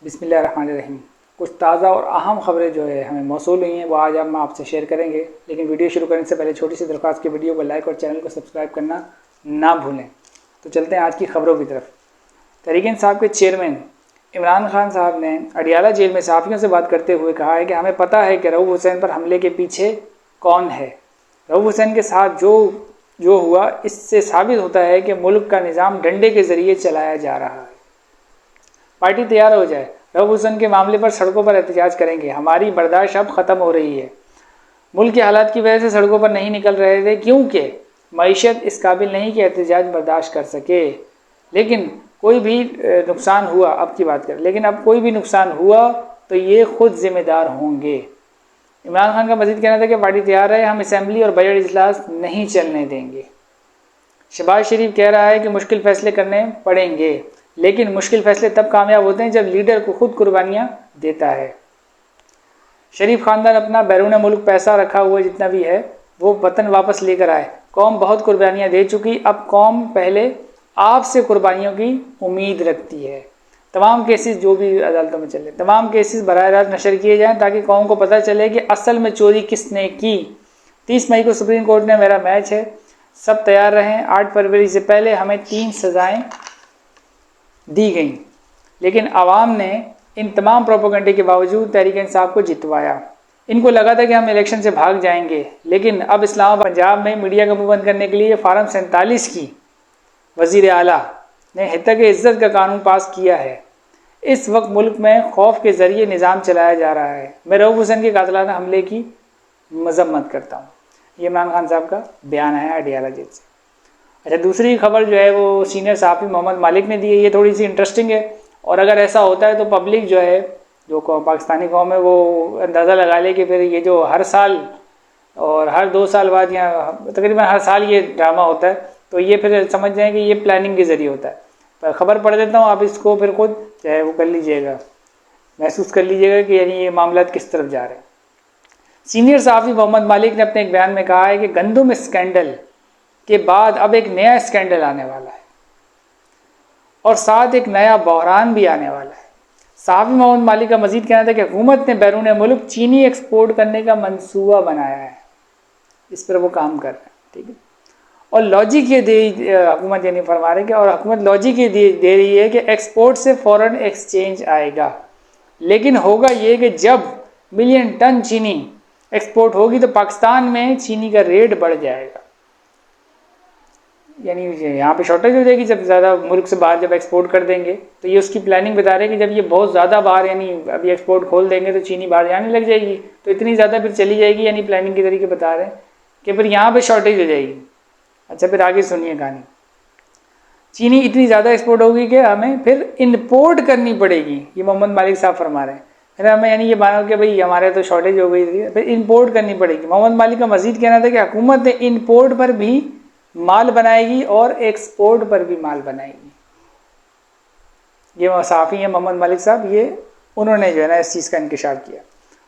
बिस्मिल्लाहिर्रहमानिर्रहीम। कुछ ताज़ा और अहम खबरें जो है हमें मौसूल हुई हैं वो आज हम आपसे शेयर करेंगे, लेकिन वीडियो शुरू करने से पहले छोटी सी दरख्वास्त की वीडियो को लाइक और चैनल को सब्सक्राइब करना ना भूलें। तो चलते हैं आज की खबरों की तरफ। तहरीक इंसाफ के चेयरमैन इमरान खान साहब ने अडियाला जेल में सहाफ़ियों से बात करते हुए कहा है कि हमें पता है कि रऊफ़ हुसैन पर हमले के पीछे कौन है। रऊफ़ हुसैन के साथ जो हुआ इससे साबित होता है कि मुल्क का निज़ाम डंडे के ज़रिए चलाया जा रहा है। पार्टी तैयार हो जाए, रऊफ़ हुसैन के मामले पर सड़कों पर एहतजाज करेंगे। हमारी बर्दाश्त अब ख़त्म हो रही है। मुल्क के हालात की वजह से सड़कों पर नहीं निकल रहे थे क्योंकि मईशत इस काबिल नहीं कि एहतजाज बर्दाश्त कर सके। लेकिन कोई भी नुकसान हुआ, अब की बात करें, लेकिन अब कोई भी नुकसान हुआ तो ये खुद जिम्मेदार होंगे। इमरान खान का मजीद कहना था कि पार्टी तैयार है, हम असम्बली और बजट इजलास नहीं चलने देंगे। शहबाज शरीफ कह रहा है कि मुश्किल फैसले करने पड़ेंगे, लेकिन मुश्किल फैसले तब कामयाब होते हैं जब लीडर को खुद कुर्बानियां देता है। शरीफ खानदान अपना बैरून मुल्क पैसा रखा हुआ जितना भी है वो वतन वापस लेकर आए। कौम बहुत कुर्बानियां दे चुकी, अब कौम पहले आपसे कुर्बानियों की उम्मीद रखती है। तमाम केसेस जो भी अदालतों में चले, तमाम केसेस बराह रास्त नशर किए जाएं ताकि कौम को पता चले कि असल में चोरी किसने की। 30 मई को सुप्रीम कोर्ट ने मेरा मैच है, सब तैयार रहें। 8 फरवरी से पहले हमें 3 सज़ाएं दी गई, लेकिन आवाम ने इन तमाम प्रोपेगेंडे के बावजूद तहरीक इंसाफ को जितवाया। इनको लगा था कि हम इलेक्शन से भाग जाएंगे, लेकिन अब इस्लामाबाद पंजाब में मीडिया का मुंह बंद करने के लिए फार्म 47 की वज़ीर आला ने हितक इज़्ज़त का कानून पास किया है। इस वक्त मुल्क में खौफ के ज़रिए निज़ाम चलाया जा रहा है। मैं रऊफ़ हुसैन के कातिलाना हमले की मजम्मत करता हूँ। ये इमरान खान साहब का बयान है अडियाला जेल से। अच्छा, दूसरी खबर जो है वो सीनियर सहाफ़ी मोहम्मद मालिक ने दी है। ये थोड़ी सी इंटरेस्टिंग है, और अगर ऐसा होता है तो पब्लिक जो है, जो पाकिस्तानी कौम है, वो अंदाज़ा लगा ले कि फिर ये जो हर साल और हर 2 साल बाद या तकरीबन हर साल ये ड्रामा होता है, तो ये फिर समझ जाएं कि ये प्लानिंग के ज़रिए होता है। पर खबर पढ़ देता हूँ, आप इसको फिर खुद चाहे वो कर लीजिएगा, महसूस कर लीजिएगा कि यानी ये मामला किस तरफ जा रहे हैं। सीनियर सहाफ़ी मोहम्मद मालिक ने अपने एक बयान में कहा है कि गंदुम स्कैंडल के बाद अब एक नया स्कैंडल आने वाला है और साथ एक नया बहरान भी आने वाला है। सहाफ़ी मोहम्मद मालिक का मजीद कहना था कि हुकूमत ने बैरून मुल्क चीनी एक्सपोर्ट करने का मंसूबा बनाया है, इस पर वो काम कर रहे हैं, ठीक है। और लॉजिक ये दे हुकूमत ये नहीं फरमा रही कि, और हुकूमत लॉजिक ये दे रही है कि एक्सपोर्ट से फॉरेन एक्सचेंज आएगा, लेकिन होगा ये कि जब मिलियन टन चीनी एक्सपोर्ट होगी तो पाकिस्तान में चीनी का रेट बढ़ जाएगा, यानी यहाँ पे शॉर्टेज हो जाएगी। जब ज़्यादा मुल्क से बाहर जब एक्सपोर्ट कर देंगे तो ये उसकी प्लानिंग बता रहे हैं कि जब ये बहुत ज़्यादा बाहर, यानी अभी एक्सपोर्ट खोल देंगे तो चीनी बाहर जाने लग जाएगी, तो इतनी ज़्यादा फिर चली जाएगी, यानी प्लानिंग के तरीके बता रहे हैं कि फिर यहाँ पे शॉर्टेज हो जाएगी। अच्छा, फिर आगे सुनिए कहानी। चीनी इतनी ज़्यादा एक्सपोर्ट होगी कि हमें फिर इम्पोर्ट करनी पड़ेगी, ये मोहम्मद मालिक साहब फरमा रहे हैं। फिर हमें यानी ये मानो कि भाई हमारे तो शॉर्टेज हो गई थी, फिर इम्पोर्ट करनी पड़ेगी। मोहम्मद मालिक का मजीद कहना था कि हुकूमत ने इम्पोर्ट पर भी माल बनाएगी और एक्सपोर्ट पर भी माल बनाएगी। ये सहाफ़ी हैं मोहम्मद मालिक साहब, ये उन्होंने जो है ना इस चीज़ का इंकिशाफ किया।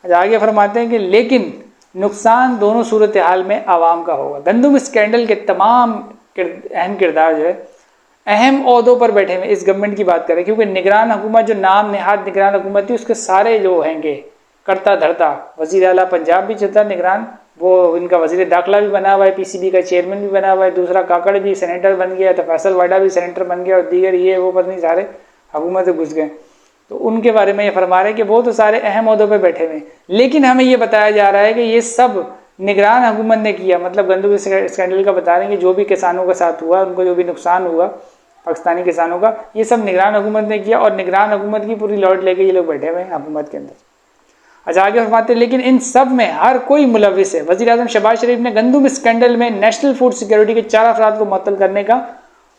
अच्छा, आगे फरमाते हैं कि लेकिन नुकसान दोनों सूरत हाल में आवाम का होगा। गंदुम स्कैंडल के तमाम अहम किरदार जो है अहम ओहदों पर बैठे हुए इस गवर्नमेंट की बात करें, क्योंकि निगरान हुकूमत जो नाम नेहाद निगरान हुकूमत थी उसके सारे जो हैंगे करता धरता, वज़ीर आला पंजाब भी चलता निगरान, वो इनका वज़ीर दाखिला भी बना हुआ है, PCB का चेयरमैन भी बना हुआ है, दूसरा काकड़ भी सेनेटर बन गया, तो फैसल वाडा भी सेनेटर बन गया, और दीगर ये वो पता नहीं सारे हुकूमत से घुस गए। तो उनके बारे में ये फरमा रहे हैं कि वो तो सारे अहम ओहदों पर बैठे हुए, लेकिन हमें ये बताया जा रहा है कि ये सब निगरान हुकूमत ने किया। मतलब गंदुम स्कैंडल का बता रहे हैं कि जो भी किसानों के साथ हुआ, उनको जो भी नुकसान हुआ पाकिस्तानी किसानों का, ये सब निगरान हुकूमत ने किया, और निगरान हुकूमत की पूरी लॉट लेके ये लोग बैठे हुए हैं हुकूमत के अंदर। अच्छा, आगे फरमाते हैं लेकिन इन सब में हर कोई मुलविस है। वज़ीर आज़म शहबाज शरीफ ने गंदुम स्कैंडल में नेशनल फूड सिक्योरिटी के 4 अफराद को मुअत्तल करने का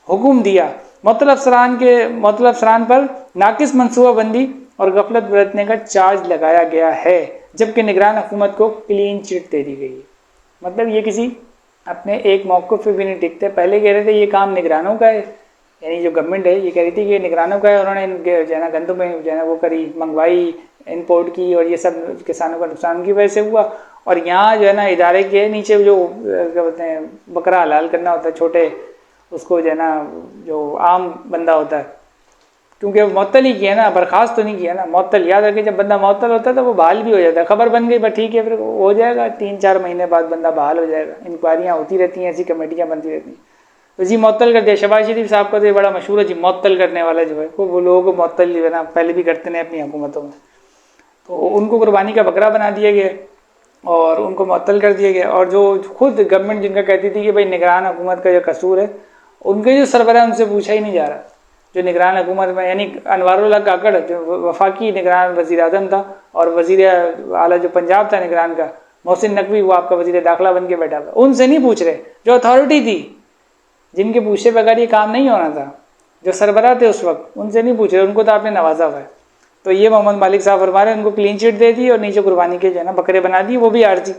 हुक्म दिया। मुअत्तल अफसरान पर नाकिस मनसूबाबंदी और गफलत बरतने का चार्ज लगाया गया है, जबकि निगरान हुकूमत को क्लीन चिट दे दी गई है। मतलब ये किसी अपने एक मौक़िफ़ पे भी नहीं टिकते। पहले कह रहे थे ये काम निगरानों का है, यानी जो गवर्नमेंट है ये कह रही थी कि निगरानों का है, उन्होंने जो है ना गंदुम में जो है ना वो करी, मंगवाई, इम्पोर्ट की, और ये सब किसानों का नुकसान की वजह से हुआ। और यहाँ जो है ना इदारे के नीचे जो क्या बोलते हैं बकरा हलाल करना होता है, छोटे उसको जो है ना जो आम बंदा होता है क्योंकि मुअत्तल ही किया ना, बर्खास्त तो नहीं किया ना। मुअत्तल याद रखिए, जब बंदा मुअत्तल होता है तो वो बहाल भी हो जाता है। खबर बन गई बस ठीक है, फिर हो जाएगा, 3-4 महीने बाद बंदा बहाल हो जाएगा। इंक्वायरियाँ होती रहती हैं, ऐसी कमेटियाँ बनती रहती हैं। तो जी मुअत्तल कर दिया। शहबाज शरीफ साहब का तो ये बड़ा मशहूर है जी, मुअत्तल करने वाला जो है वो लोगों को मुअत्तल जो है ना पहले भी करते हैं अपनी हुकूमतों में। तो उनको कुर्बानी का बकरा बना दिया गया और उनको मुअत्तल कर दिया गया। और जो खुद गवर्नमेंट जिनका कहती थी कि भाई निगरान हुकूमत का जो कसूर है, उनके जो सरबराह उनसे पूछा ही नहीं जा रहा। जो निगरान हुकूमत में यानी अनवारुल्लाह काकड़ जो वफाकी निगरान वज़ीर आज़म था, और वज़ीर आला जो पंजाब था निगरान का मोहसिन नकवी, वो आपका वज़ीर दाखिला बन के बैठा हुआ। उनसे नहीं पूछ रहे, जो अथॉरिटी थी जिनके पूछे बगैर ये काम नहीं होना था, जो सरबराह थे उस वक्त, उनसे नहीं पूछ रहे। उनको तो आपने नवाजा हुआ है। तो ये मोहम्मद मालिक साहब फरमा रहे हैं, उनको क्लीन चिट दे दी और नीचे कुर्बानी के जो है ना बकरे बना दिए, वो भी आरजी।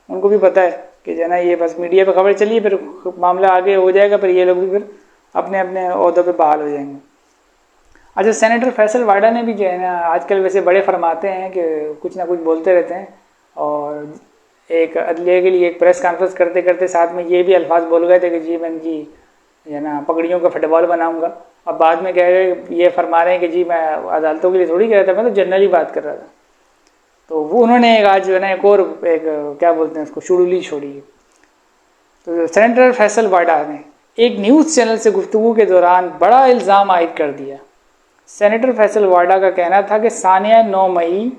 उनको भी पता है कि जो है ना ये बस मीडिया पे खबर चली, फिर मामला आगे हो जाएगा, फिर ये लोग भी फिर अपने अपने ओहदों पे बहाल हो जाएंगे। अच्छा, सेनेटर फैसल वाडा ने भी जो है ना आजकल वैसे बड़े फरमाते हैं कि कुछ ना कुछ बोलते रहते हैं, और एक अदलिया के लिए एक प्रेस कॉन्फ्रेंस करते करते साथ में ये भी अल्फाज बोल गए थे कि जी मैं इनकी जो है ना पगड़ियों का फुटबॉल बनाऊंगा। अब बाद में कह रहे ये फरमा रहे हैं कि जी मैं अदालतों के लिए थोड़ी कह रहा था, मैं तो जनरली बात कर रहा था। तो वो उन्होंने एक आज जो है ना एक और एक क्या बोलते हैं उसको शुड़ुली छोड़ी। तो सेनेटर फैसल वाडा ने एक न्यूज़ चैनल से गुफ्तगू के दौरान बड़ा इल्ज़ाम आयद कर दिया। सेनेटर फैसल वाडा का कहना था कि सानिया 9 मई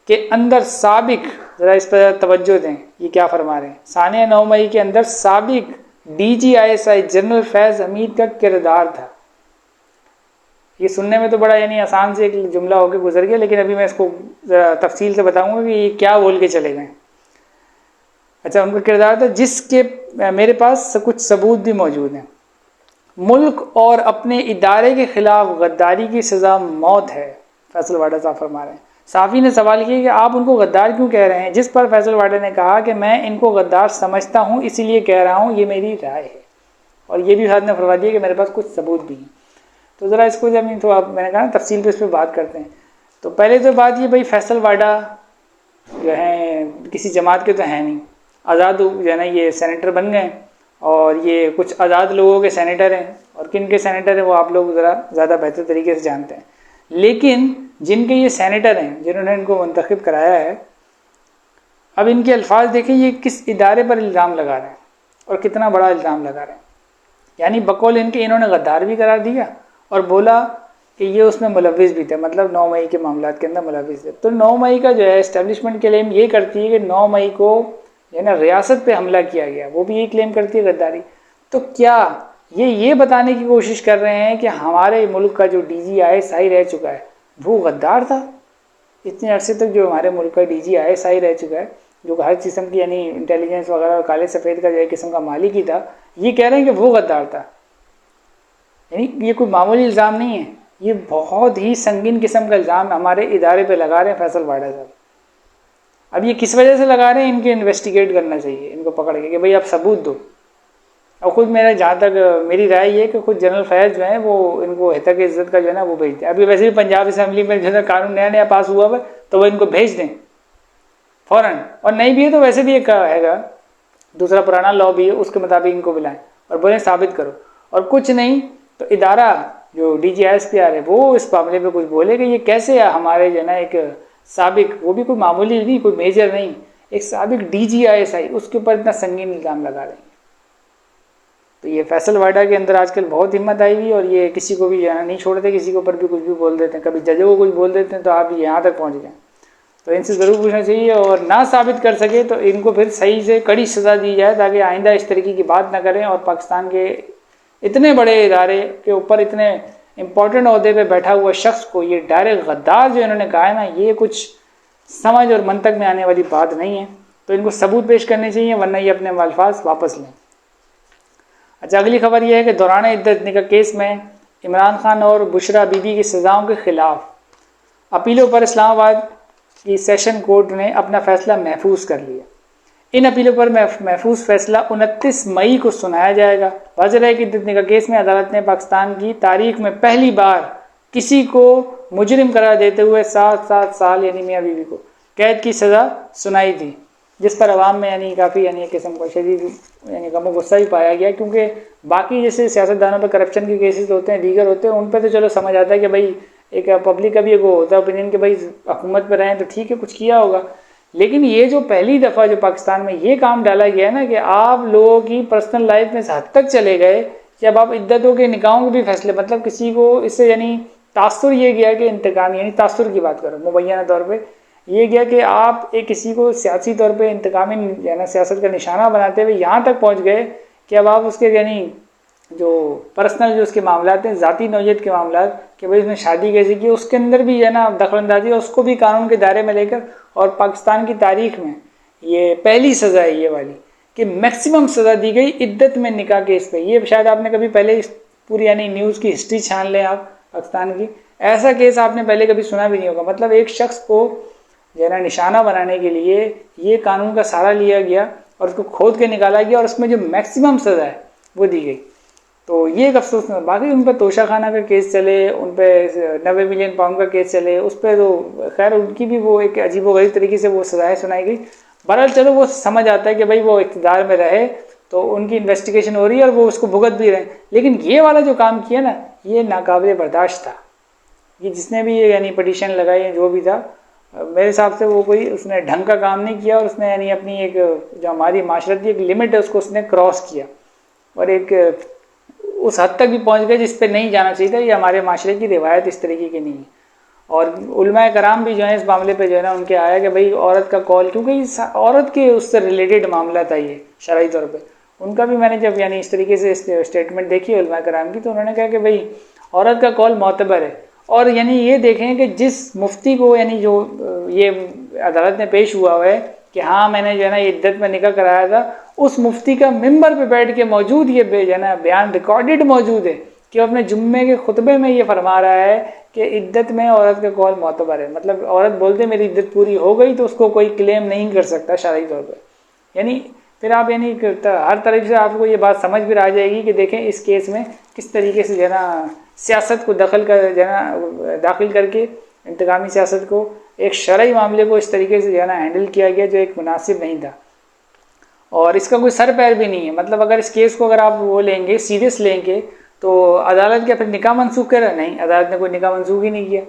के अंदर साबिक, ज़रा इस पर तवज्जो दें, ये क्या फरमा रहे हैं। सानिया 9 मई के अंदर साबिक DGISI जनरल फैज़ हमीद का किरदार था। ये सुनने में तो बड़ा यानी आसान से एक जुमला होकर गुजर गया, लेकिन अभी मैं इसको ज़रा तफसील से बताऊंगा कि ये क्या बोल के चले गए। अच्छा, उनका किरदार था जिसके मेरे पास कुछ सबूत भी मौजूद हैं। मुल्क और अपने इदारे के खिलाफ गद्दारी की सज़ा मौत है, फैसल वाडा साहब फरमा रहे हैं। साफ़ी ने सवाल किया कि आप उनको गद्दार क्यों कह रहे हैं, जिस पर फैसल वाडा ने कहा कि मैं इनको गद्दार समझता हूँ इसीलिए कह रहा हूँ, ये मेरी राय है। और ये भी साथ में फरमा दिया कि मेरे पास कुछ सबूत भी हैं। तो ज़रा इसको जब तो आप मैंने कहा तफसील पे इस पर बात करते हैं। तो पहले तो बात ये, भाई फैसल वाडा जो है किसी जमात के तो हैं नहीं, आज़ाद जो है ना ये सेनेटर बन गए, और ये कुछ आज़ाद लोगों के सेनेटर हैं, और किन के सेनेटर हैं वो आप लोग ज़रा ज़्यादा बेहतर तरीके से जानते हैं। लेकिन जिनके ये सेनेटर हैं जिन्होंने इनको मुंतखब कराया है, अब इनके अल्फाज देखें, ये किस इदारे पर इल्ज़ाम लगा रहे हैं और कितना बड़ा इल्ज़ाम लगा रहे हैं। यानी बकौल इनके इन्होंने गद्दार भी करार दिया और बोला कि ये उसमें मुलविस भी थे, मतलब 9 मई के मामलात के अंदर मुलविस थे। तो 9 मई का जो है इस्टेब्लिशमेंट के क्लेम ये करती है कि 9 मई को है ना रियासत पे हमला किया गया, वो भी ये क्लेम करती है गद्दारी। तो क्या ये बताने की कोशिश कर रहे हैं कि हमारे मुल्क का जो DGISI रह चुका है वो गद्दार था? इतने अरसे तक जो हमारे मुल्क का DGISI रह चुका है, जो हर किस्म की यानी इंटेलिजेंस वगैरह और काले सफ़ेद का जो एक किस्म का मालिक ही था, ये कह रहे हैं कि वो गद्दार था। यानी ये कोई मामूली इल्ज़ाम नहीं है, ये बहुत ही संगीन किस्म का इल्ज़ाम हमारे इदारे पे लगा रहे हैं फैसल वाडा साहब। अब ये किस वजह से लगा रहे हैं, इनके इन्वेस्टिगेट करना चाहिए, इनको पकड़ के कि भाई आप सबूत दो। और ख़ुद मेरा जहाँ तक मेरी राय ये है कि खुद जनरल फैज़ जो है वो इनको हितक इज़्ज़त का जो है ना वो भेजते हैं। अभी वैसे भी पंजाब असम्बली में जो है कानून नया नया पास हुआ है, तो वो इनको भेज दें फ़ौरन, और नहीं भी है तो वैसे भी एक हैगा दूसरा पुराना लॉ भी है, उसके मुताबिक इनको बुलाएं और बोलें साबित करो। और कुछ नहीं तो इदारा जो DGISPR है वो इस मामले में कुछ बोले कि ये कैसे हमारे जो है ना एक साबिक, वो भी कोई मामूली नहीं, कोई मेजर नहीं, एक साबिक DGISI उसके ऊपर इतना संगीन इल्ज़ाम लगा रहे हैं। तो ये फैसल वाडा के अंदर आजकल बहुत हिम्मत आई हुई, और ये किसी को भी जो है नहीं छोड़ते, किसी के ऊपर भी कुछ भी बोल देते हैं, कभी जजों को कुछ बोल देते हैं तो आप यहाँ तक पहुँच गए। तो इनसे ज़रूर पूछना चाहिए, और ना साबित कर सके तो इनको फिर सही से कड़ी सज़ा दी जाए ताकि आइंदा इस तरीके की बात ना करें, और पाकिस्तान के इतने बड़े इदारे के ऊपर इतने इम्पोर्टेंट ओहदे पे बैठा हुआ शख्स को ये डायरेक्ट गद्दार जो इन्होंने कहा है ना, ये कुछ समझ और मंतक में आने वाली बात नहीं है। तो इनको सबूत पेश करने चाहिए, वरना ये अपने अल्फाज वापस लें। अच्छा, अगली खबर यह है कि दौरान इद्दत निकाह केस में इमरान खान और बुशरा बीबी की सज़ाओं के खिलाफ अपीलों पर इस्लामाबाद की सेशन कोर्ट ने अपना फैसला महफूज कर लिया। इन अपीलों पर महफूज फैसला 29 मई को सुनाया जाएगा। वाज़ेह है कि इद्दत निकाह केस में अदालत ने पाकिस्तान की तारीख में पहली बार किसी को मुजरिम करार देते हुए 7 साल यानी मियाँ बीवी को कैद की सज़ा सुनाई थी। जिस पर आवाम में यानी काफ़ी यानी एक किस्म का शदीद यानी गम गुस्सा भी पाया गया, क्योंकि बाकी जैसे सियासतदानों पर करप्शन के केसेस होते हैं, दीगर होते हैं, उन पर तो चलो समझ आता है कि भाई एक पब्लिक का भी एक वो होता है ओपिनियन कि भाई हुकूमत पर रहें तो ठीक है, कुछ किया होगा। लेकिन ये जो पहली दफ़ा जो पाकिस्तान में ये काम डाला गया है ना कि आप लोगों की पर्सनल लाइफ में इस हद तक चले गए कि अब आप इद्दतों के निकाहों के भी फैसले, मतलब किसी को इससे यानी तासुर ये गया कि इंतकाम, यानी तासुर की बात करो मुबैना तौर पे ये गया कि आप एक किसी को सियासी तौर पे इंतकामी यानी सियासत का निशाना बनाते हुए यहाँ तक पहुँच गए कि अब आप उसके यानी जो पर्सनल जो उसके मामला हैं, ज़ाती नौयत के मामला कि भाई उसने शादी कैसे की, उसके अंदर भी है ना दखलंदाजी, और उसको भी कानून के दायरे में लेकर, और पाकिस्तान की तारीख में ये पहली सज़ा है ये वाली कि मैक्सिमम सज़ा दी गई इद्दत में निकाह केस पे। ये शायद आपने कभी पहले इस पूरी यानी न्यूज़ की हिस्ट्री छान लें आप पाकिस्तान की, ऐसा केस आपने पहले कभी सुना भी नहीं होगा। मतलब एक शख्स को जो है ना निशाना बनाने के लिए ये कानून का सहारा लिया गया और उसको खोद के निकाला गया, और उसमें जो मैक्सिमम सज़ा है वो दी गई। तो ये एक अफसोस नहीं। बाकी उन पर तोशा खाना का केस चले, उन पर 90 मिलियन पाउंड का केस चले, उस पर तो खैर उनकी भी वो एक अजीबोगरीब तरीके से वो सज़ाएँ सुनाई गई। बहरहाल चलो वो समझ आता है कि भाई वो इक़्तिदार में रहे तो उनकी इन्वेस्टिगेशन हो रही है और वो उसको भुगत भी रहे। लेकिन ये वाला जो काम किया ना, ये नाकाबिल बर्दाश्त था। ये जिसने भी ये यानी पटिशन लगाई है जो भी था, मेरे हिसाब से वो कोई उसने ढंग का काम नहीं किया, और उसने यानी अपनी एक जो हमारी माशरती एक लिमिट है उसको उसने क्रॉस किया, और एक उस हद तक भी पहुंच गए जिस पे नहीं जाना चाहिए था। ये हमारे माशरे की रिवायत इस तरीके की नहीं है। और उलमाए कराम भी जो है इस मामले पे जो है ना उनके आया कि भाई औरत का कॉल, क्योंकि औरत के उससे रिलेटेड मामला था ये शरई तौर पे, उनका भी मैंने जब यानी इस तरीके से स्टेटमेंट देखी उलमाए कराम की, तो उन्होंने कहा कि भाई औरत का कॉल मोतबर है। और यानी ये देखें कि जिस मुफ्ती को यानी जो ये अदालत में पेश हुआ है कि हाँ मैंने जो है ना इद्दत में निकाह कराया था, उस मुफ्ती का मिंबर पे बैठ के मौजूद ये जो है ना बयान रिकॉर्डेड मौजूद है कि वो अपने जुम्मे के खुतबे में ये फरमा रहा है कि इद्दत में औरत का कौल मोतबर है। मतलब औरत बोलते मेरी इद्दत पूरी हो गई तो उसको कोई क्लेम नहीं कर सकता शरई तौर पर। यानी फिर आप यानी हर तरह से आपको ये बात समझ भी आ जाएगी कि देखें इस केस में किस तरीके से जो है ना सियासत को दखल कर जो है ना दाखिल करके इंतकामी सियासत को एक शरई मामले को इस तरीके से जो है ना हैंडल किया गया जो एक मुनासिब नहीं था, और इसका कोई सर पैर भी नहीं है। मतलब अगर इस केस को अगर आप वो लेंगे सीरियस लेंगे तो अदालत क्या फिर निकाह मनसूख कर रहा? नहीं, अदालत ने कोई निकाह मनसूख ही नहीं किया,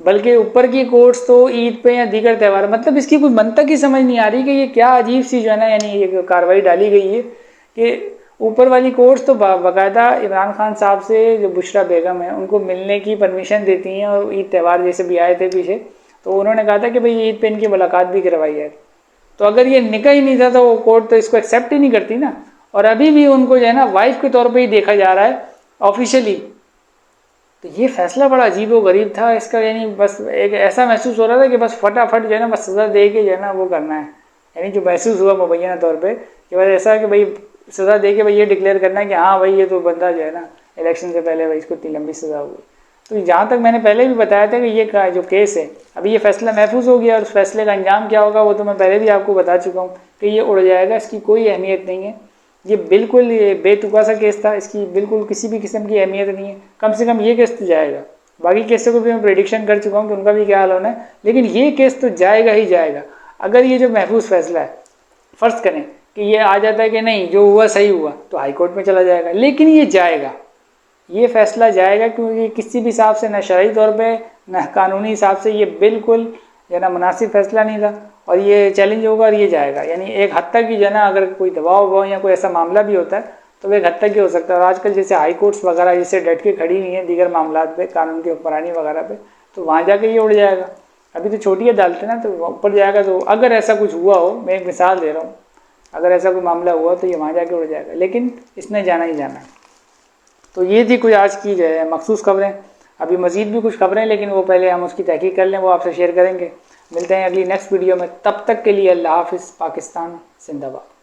बल्कि ऊपर की कोर्ट्स तो ईद पे या दीगर त्यौहार, मतलब इसकी कोई मंतक ही समझ नहीं आ रही कि ये क्या अजीब सी जो है ना यानी ये कार्रवाई डाली गई है कि ऊपर वाली कोर्ट्स तो बाकायदा इमरान खान साहब से जो बुशरा बेगम है उनको मिलने की परमिशन देती हैं, और ईद त्यौहार जैसे भी आए थे पीछे तो उन्होंने कहा था कि भाई ईद पे इनकी मुलाकात भी करवाई है। तो अगर ये निकाह ही नहीं था तो वो कोर्ट तो इसको एक्सेप्ट ही नहीं करती ना, और अभी भी उनको जो है ना वाइफ के तौर पे ही देखा जा रहा है ऑफिशियली। तो ये फैसला बड़ा अजीब व गरीब था इसका, यानी बस एक ऐसा महसूस हो रहा था कि बस फटाफट जो है ना बस सज़ा दे के जो है ना वो करना है। यानी जो महसूस हुआ मुबैना तौर पे कि बस ऐसा है कि भाई सज़ा दे के भाई ये डिक्लेयर करना है कि हाँ भाई ये तो बंदा जो है ना इलेक्शन से पहले भाई इसको इतनी लंबी सज़ा हुई। तो जहाँ तक मैंने पहले भी बताया था कि ये जो केस है अभी ये फैसला महफूज हो गया, और उस फैसले का अंजाम क्या होगा वो तो मैं पहले भी आपको बता चुका हूँ कि ये उड़ जाएगा, इसकी कोई अहमियत नहीं है। ये बिल्कुल ये बेतुका सा केस था, इसकी बिल्कुल किसी भी किस्म की अहमियत नहीं है। कम से कम ये केस तो जाएगा, बाकी केसों को भी मैं प्रेडिक्शन कर चुका हूँ कि उनका भी क्या हाल होना है, लेकिन ये केस तो जाएगा ही जाएगा। अगर ये जो महफूज फैसला है फ़र्ज़ करें कि ये आ जाता है कि नहीं जो हुआ सही हुआ तो हाई कोर्ट में चला जाएगा, लेकिन ये जाएगा, ये फैसला जाएगा, क्योंकि किसी भी हिसाब से न शरई तौर पे न कानूनी हिसाब से ये बिल्कुल जो ना मुनासिब फैसला नहीं था, और ये चैलेंज होगा और ये जाएगा। यानी एक हद तक ही जो ना अगर कोई दबाव वबाव या कोई ऐसा मामला भी होता है तो एक हद तक ही हो सकता है। और आजकल जैसे हाई कोर्ट्स वगैरह जैसे डट के खड़ी हुई हैं दीगर मामला पे कानून की हुक्मरानी वगैरह पे, तो वहाँ जाके ये उड़ जाएगा। अभी तो छोटी अदालत है ना, तो ऊपर जाएगा। तो अगर ऐसा कुछ हुआ हो, मैं एक मिसाल दे रहा हूँ, अगर ऐसा कोई मामला हुआ तो ये वहाँ जाके उड़ जाएगा, लेकिन इसने जाना ही जाना है। तो ये थी कुछ आज की जो है मखसूस खबरें। अभी मज़ीद भी कुछ खबरें, लेकिन वो पहले हम उसकी तहकीक कर लें, वो आपसे शेयर करेंगे। मिलते हैं अगली नेक्स्ट वीडियो में, तब तक के लिए अल्लाह हाफ़िज़। पाकिस्तान जिंदाबाद।